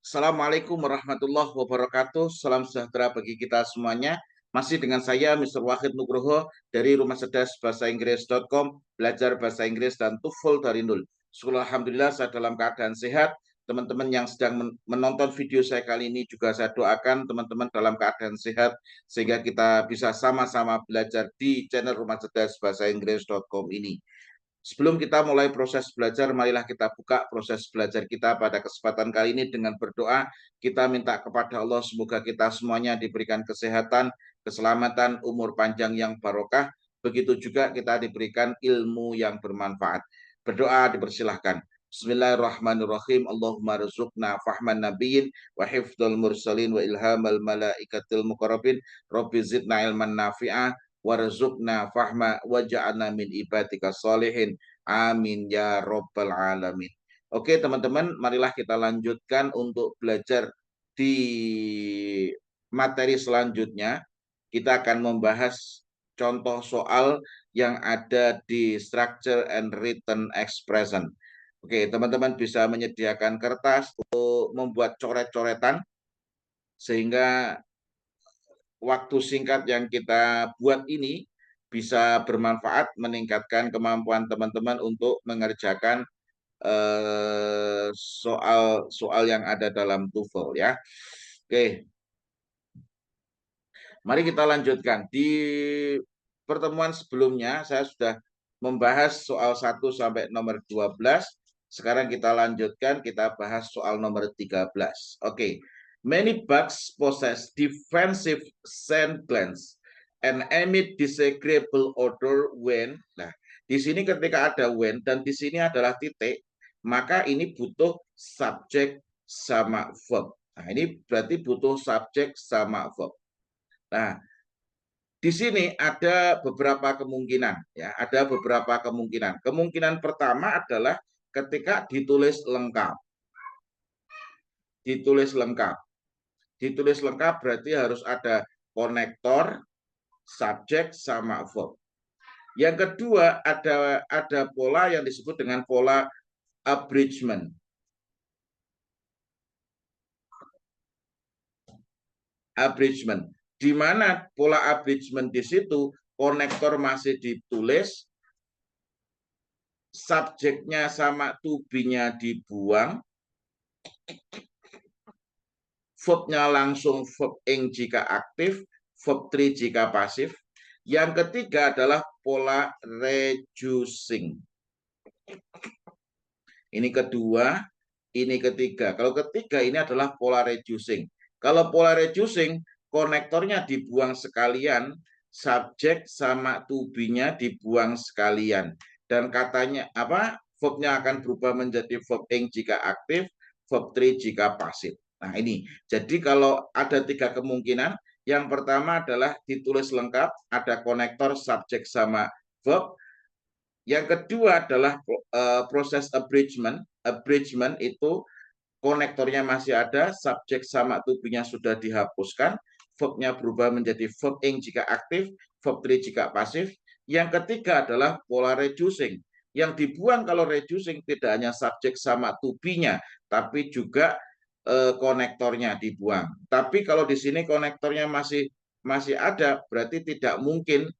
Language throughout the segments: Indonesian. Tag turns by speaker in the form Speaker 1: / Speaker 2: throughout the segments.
Speaker 1: Assalamualaikum warahmatullahi wabarakatuh. Salam sejahtera bagi kita semuanya. Masih dengan saya, Mr. Wahid Nugroho, dari Rumah Cerdas Bahasa Inggris.com, belajar bahasa Inggris dan TOEFL dari nol. Syukur Alhamdulillah saya dalam keadaan sehat. Teman-teman yang sedang menonton video saya kali ini juga saya doakan teman-teman dalam keadaan sehat, sehingga kita bisa sama-sama belajar di channel Rumah Cerdas Bahasa Inggris.com ini. Sebelum kita mulai proses belajar, marilah kita buka proses belajar kita pada kesempatan kali ini dengan berdoa. Kita minta kepada Allah semoga kita semuanya diberikan kesehatan, keselamatan, umur panjang yang barokah. Begitu juga kita diberikan ilmu yang bermanfaat. Berdoa dipersilahkan. Bismillahirrahmanirrahim. Allahumma rizukna fahman nabiyyin wa hifdul mursalin wa ilhamal malaikatil muqarrabin. Rabbi zidna ilman nafi'ah warzuqna fahma waj'alna min ibadika sholihin. Amin ya robbal alamin. Oke teman-teman, marilah kita lanjutkan untuk belajar di materi selanjutnya. Kita akan membahas contoh soal yang ada di structure and written expression. Oke, teman-teman bisa menyediakan kertas untuk membuat coret-coretan sehingga waktu singkat yang kita buat ini bisa bermanfaat, meningkatkan kemampuan teman-teman untuk mengerjakan soal-soal yang ada dalam TOEFL ya. Oke, mari kita lanjutkan. Di pertemuan sebelumnya saya sudah membahas soal 1 sampai nomor 12. Sekarang kita lanjutkan, kita bahas soal nomor 13. Oke. Many bugs possess defensive scent glands and emit disagreeable odor when. Nah, di sini ketika ada when dan di sini adalah titik, maka ini butuh subjek sama verb. Nah, ini berarti butuh subjek sama verb. Nah, di sini ada beberapa kemungkinan, ya, ada beberapa kemungkinan. Kemungkinan pertama adalah ketika ditulis lengkap. Ditulis lengkap. Ditulis lengkap berarti harus ada konektor, subjek, sama verb. Yang kedua ada pola yang disebut dengan pola abridgment. Abridgment. Di mana pola abridgment di situ konektor masih ditulis, subjeknya sama to be-nya dibuang, verbnya langsung verb ing jika aktif, verb 3 jika pasif. Yang ketiga adalah pola reducing. Ini kedua, ini ketiga. Kalau ketiga ini adalah pola reducing. Kalau pola reducing, konektornya dibuang sekalian, subjek sama to be-nya dibuang sekalian. Dan katanya apa? Verbnya akan berubah menjadi verb ing jika aktif, verb 3 jika pasif. Nah ini, jadi kalau ada tiga kemungkinan, yang pertama adalah ditulis lengkap, ada konektor, subjek, sama verb. Yang kedua adalah proses abridgment. Abridgment itu konektornya masih ada, subjek sama to be-nya sudah dihapuskan, verbnya berubah menjadi verb ing jika aktif, verb 3 jika pasif. Yang ketiga adalah pola reducing. Yang dibuang kalau reducing tidak hanya subjek sama to be-nya, tapi juga konektornya dibuang. Tapi kalau di sini konektornya masih ada, berarti tidak mungkin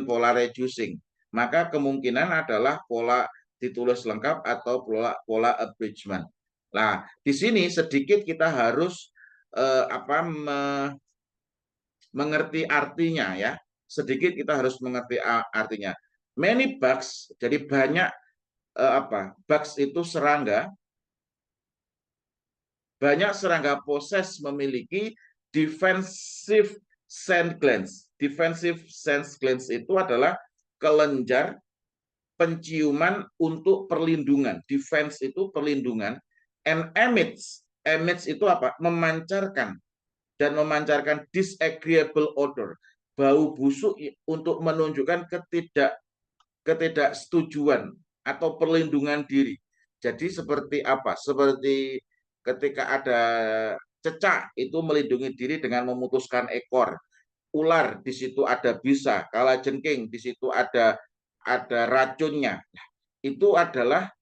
Speaker 1: pola reducing. Maka kemungkinan adalah pola ditulis lengkap atau pola abridgment. Nah, di sini sedikit kita harus mengerti artinya ya. Sedikit kita harus mengerti artinya. Many bugs, jadi banyak bugs itu serangga. Banyak serangga proses memiliki defensive scent glands. Defensive scent glands itu adalah kelenjar penciuman untuk perlindungan. Defense itu perlindungan. And emits. Emits itu apa? Memancarkan. Dan memancarkan disagreeable odor. Bau busuk untuk menunjukkan ketidaksetujuan atau perlindungan diri. Jadi seperti apa? Seperti ketika ada cecak itu melindungi diri dengan memutuskan ekor. Ular di situ ada bisa, kalajengking di situ ada racunnya. Itu adalah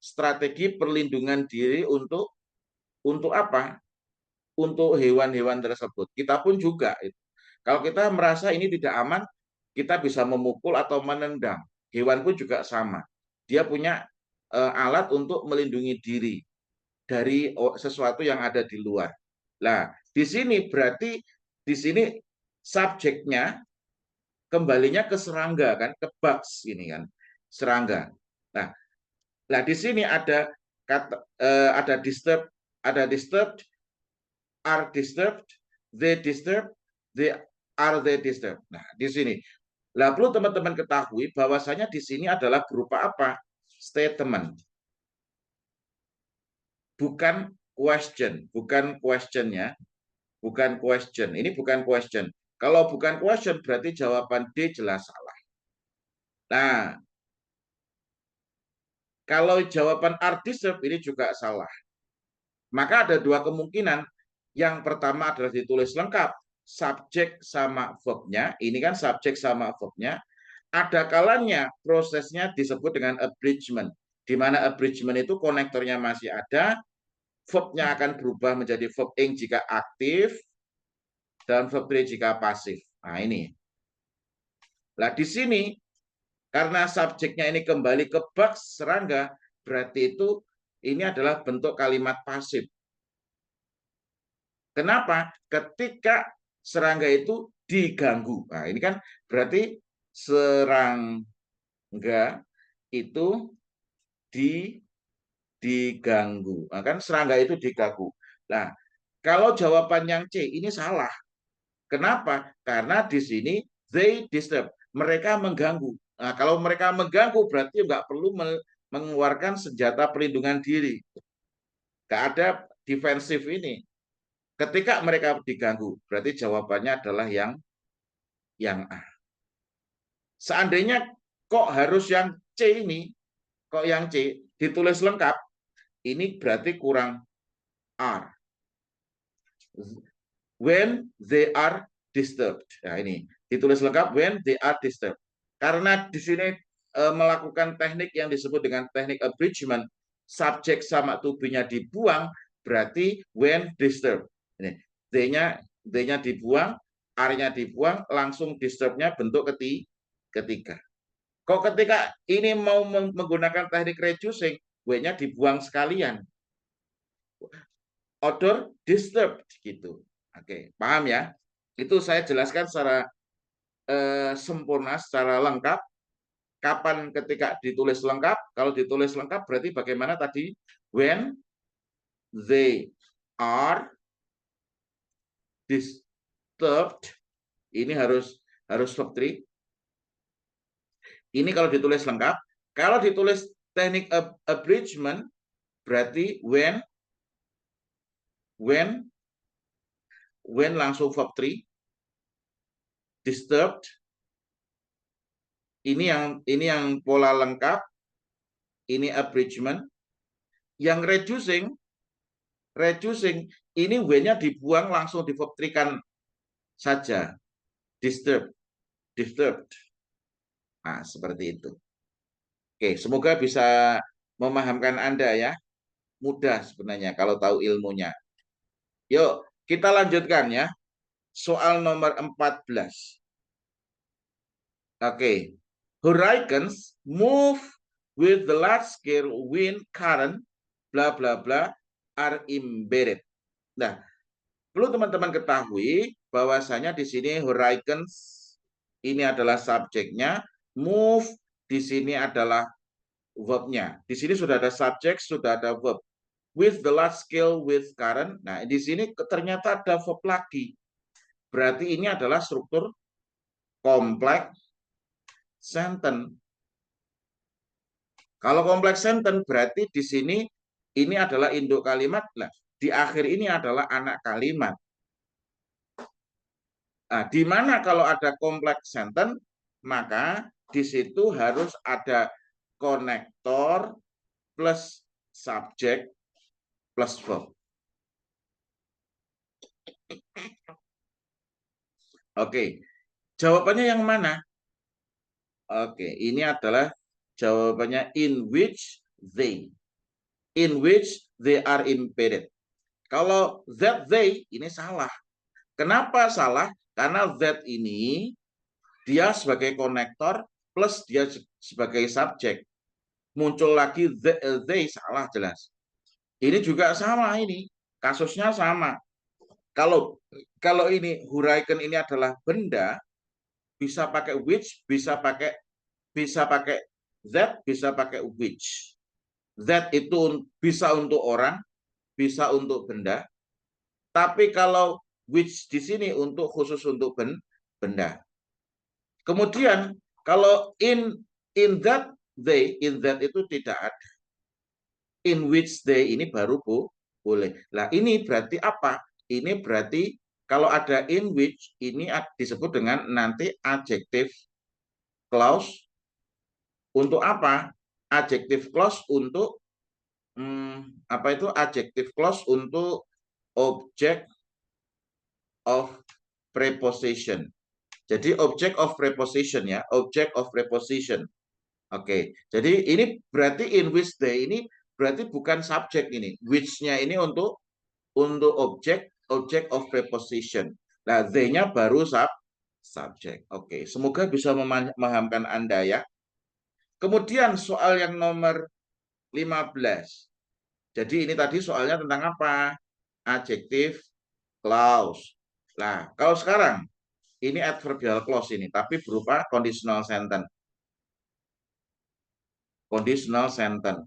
Speaker 1: strategi perlindungan diri untuk Untuk apa? Untuk hewan-hewan tersebut. Kita pun juga. Kalau kita merasa ini tidak aman, kita bisa memukul atau menendang. Hewan pun juga sama. Dia punya alat untuk melindungi diri dari sesuatu yang ada di luar. Nah, di sini berarti di sini subjeknya kembalinya ke serangga kan, ke bugs ini kan, serangga. Nah, nah di sini ada kata ada disturbed, are disturbed, they are they disturbed. Nah, di sini. Lah perlu teman-teman ketahui bahwasanya di sini adalah berupa apa? Statement. Bukan question, bukan questionnya, bukan question. Ini bukan question. Kalau bukan question berarti jawaban D jelas salah. Nah, kalau jawaban are disturbed ini juga salah. Maka ada dua kemungkinan. Yang pertama adalah ditulis lengkap, subjek sama verbnya. Ini kan subjek sama verbnya. Ada kalanya prosesnya disebut dengan abridgment. Di mana abridgment itu konektornya masih ada, verbnya akan berubah menjadi verb ing jika aktif, dan verb 3 jika pasif. Nah ini. Nah di sini, karena subjeknya ini kembali ke bugs, serangga, berarti itu ini adalah bentuk kalimat pasif. Kenapa? Ketika serangga itu diganggu. Nah, ini kan berarti serangga itu diganggu. Nah, kan serangga itu diganggu. Nah, kalau jawaban yang C ini salah. Kenapa? Karena di sini they disturb. Mereka mengganggu. Nah, kalau mereka mengganggu berarti nggak perlu mengeluarkan senjata perlindungan diri. Nggak ada defensif ini. Ketika mereka diganggu, berarti jawabannya adalah yang A. Seandainya kok harus yang C ini, kok yang C ditulis lengkap, ini berarti kurang R. When they are disturbed. Nah ini ditulis lengkap when they are disturbed. Karena di sini melakukan teknik yang disebut dengan teknik abridgment, subjek sama to be-nya dibuang, berarti when disturbed. Ini D-nya dibuang, R-nya dibuang, langsung disturb-nya bentuk ketiga. Kok ketika ini mau menggunakan teknik reducing, W-nya dibuang sekalian. Odor disturbed gitu. Oke, paham ya? Itu saya jelaskan secara sempurna, secara lengkap. Kapan ketika ditulis lengkap? Kalau ditulis lengkap berarti bagaimana tadi? When they are disturbed. Ini harus verb 3. Ini kalau ditulis lengkap. Kalau ditulis teknik abridgment berarti when langsung verb 3, disturbed. Ini yang pola lengkap. Ini abridgment. Yang reducing ini W-nya dibuang langsung di verb 3 kan saja. Disturbed. Nah, seperti itu. Oke, semoga bisa memahamkan Anda ya. Mudah sebenarnya kalau tahu ilmunya. Yuk, kita lanjutkan ya. Soal nomor 14. Oke. Hurricanes move with the large scale wind current bla bla bla are embedded. Nah, perlu teman-teman ketahui bahwasanya di sini hurricanes ini adalah subjeknya, move di sini adalah verbnya. Di sini sudah ada subjek, sudah ada verb. With the large scale with current. Nah, di sini ternyata ada verb lagi. Berarti ini adalah struktur kompleks sentence. Kalau kompleks sentence berarti di sini ini adalah induk kalimat. Nah, di akhir ini adalah anak kalimat. Nah, di mana kalau ada kompleks sentence, maka di situ harus ada konektor plus subjek plus verb. Oke, jawabannya yang mana? Oke, ini adalah jawabannya in which they are embedded. Kalau that, they, ini salah. Kenapa salah? Karena that ini dia sebagai konektor plus dia sebagai subjek. Muncul lagi they, salah jelas. Ini juga sama ini. Kasusnya sama. Kalau ini hurricane ini adalah benda, bisa pakai which, bisa pakai that, bisa pakai which. That itu bisa untuk orang, bisa untuk benda. Tapi kalau which di sini khusus untuk benda. Kemudian kalau in that they, in that itu tidak ada. In which they ini baru boleh. Nah, ini berarti apa? Ini berarti kalau ada in which ini disebut dengan nanti adjective clause. Untuk apa? Adjective clause untuk apa itu? Adjective clause untuk object of preposition. Jadi object of preposition ya, object of preposition. Oke, jadi ini berarti in which they ini berarti bukan subjek ini. Which-nya ini untuk object of preposition. Nah, they-nya baru subjek. Oke, semoga bisa memahamkan Anda ya. Kemudian soal yang nomor 15. Jadi ini tadi soalnya tentang apa? Adjective clause. Nah, kalau sekarang ini adverbial clause ini, tapi berupa conditional sentence. Conditional sentence.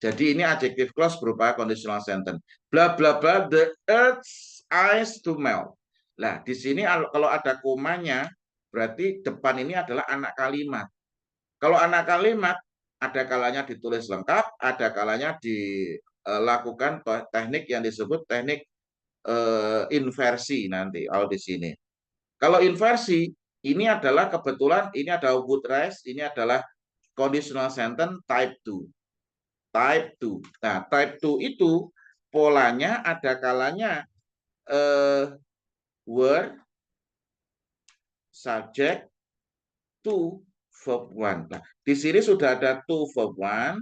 Speaker 1: Jadi ini adjective clause berupa conditional sentence. Bla bla bla, the earth's ice to melt. Nah, di sini kalau ada komanya, berarti depan ini adalah anak kalimat. Kalau anak kalimat, ada kalanya ditulis lengkap, ada kalanya dilakukan teknik yang disebut teknik inversi nanti kalau di sini. Kalau inversi, ini adalah kebetulan ini ada would rise, ini adalah conditional sentence type 2. Type 2. Nah, type 2 itu polanya ada kalanya were, subject, to, verb 1. Nah, di sini sudah ada to verb 1,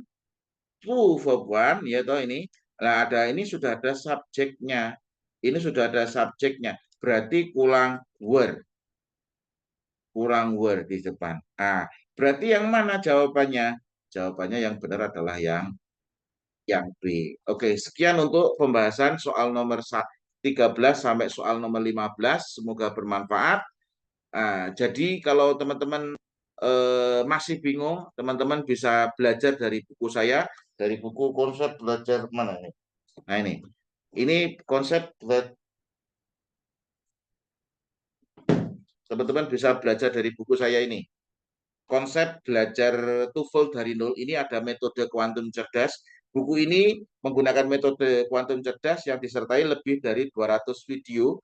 Speaker 1: to verb 1, ya toh ini. Nah, ini sudah ada subjeknya. Ini sudah ada subjeknya. Berarti kurang were. Kurang were di depan. Nah, berarti yang mana jawabannya? Jawabannya yang benar adalah yang B. Oke, sekian untuk pembahasan soal nomor 13 sampai soal nomor 15. Semoga bermanfaat. Nah, jadi kalau teman-teman masih bingung, teman-teman bisa belajar dari buku saya, dari buku konsep belajar mana ini? Nah ini konsep teman-teman bisa belajar dari buku saya ini. Konsep belajar TOEFL dari nol ini ada metode kuantum cerdas. Buku ini menggunakan metode kuantum cerdas yang disertai lebih dari 200 video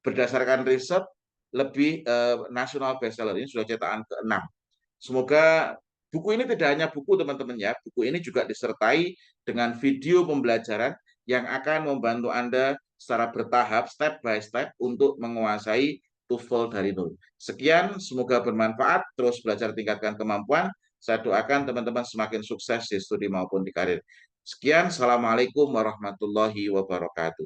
Speaker 1: berdasarkan riset lebih nasional bestseller. Ini sudah cetakan ke-6. Semoga buku ini tidak hanya buku teman-teman ya, buku ini juga disertai dengan video pembelajaran yang akan membantu Anda secara bertahap, step by step untuk menguasai TOEFL dari nol. Sekian, semoga bermanfaat, terus belajar tingkatkan kemampuan. Saya doakan teman-teman semakin sukses di studi maupun di karir. Sekian, Assalamualaikum warahmatullahi wabarakatuh.